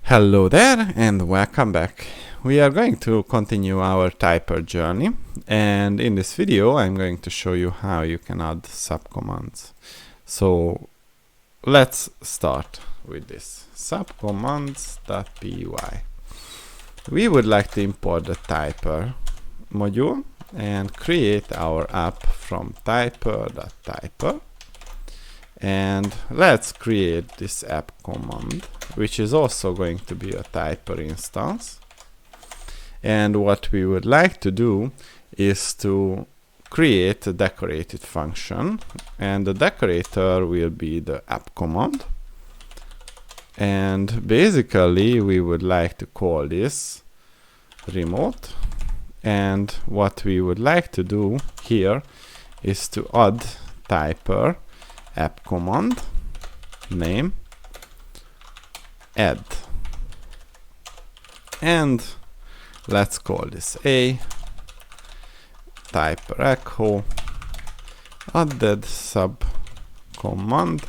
Hello there and welcome back. We are going to continue our typer journey, and in this video I'm going to show you how you can add subcommands. So let's start with this subcommands.py. We would like to import the typer module and create our app from typer.typer. And let's create this app command, which is also going to be a typer instance. And what we would like to do is to create a decorated function, and the decorator will be the app command. And basically we would like to call this remote, and what we would like to do here is to add typer app command name add, and let's call this a typer echo added sub command,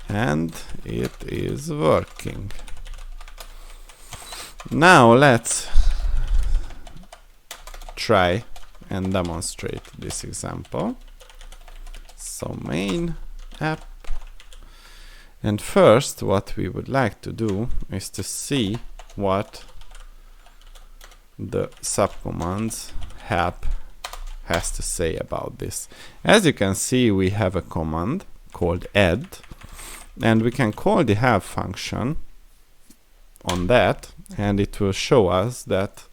and it is working. Now let's try and demonstrate this example. So main app, and first what we would like to do is to see what the subcommands help has to say about this. As you can see, we have a command called add, and we can call the help function on that, and it will show us that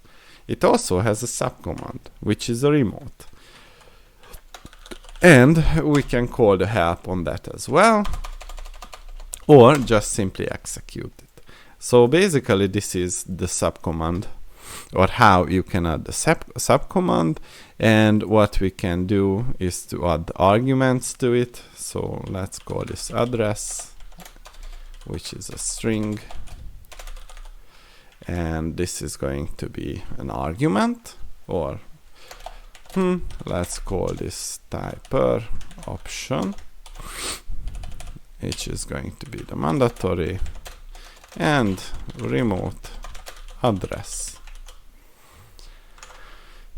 it also has a subcommand, which is a remote. And we can call the help on that as well, or just simply execute it. So basically this is the subcommand, or how you can add the subcommand, and what we can do is to add arguments to it. So let's call this address, which is a string, and this is going to be an argument, or let's call this typer option, which is going to be the mandatory, and remote address.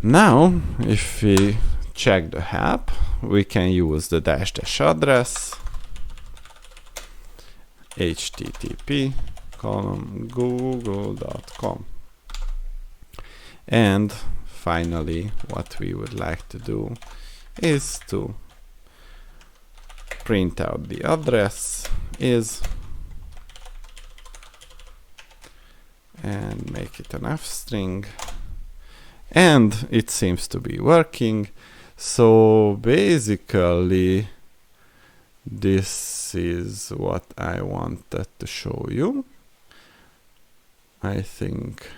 Now if we check the help, we can use the dash address http google.com, and finally what we would like to do is to print out the address is, and make it an f string, and it seems to be working. So basically this is what I wanted to show you. I think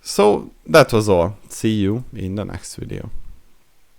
so. That was all. See you in the next video.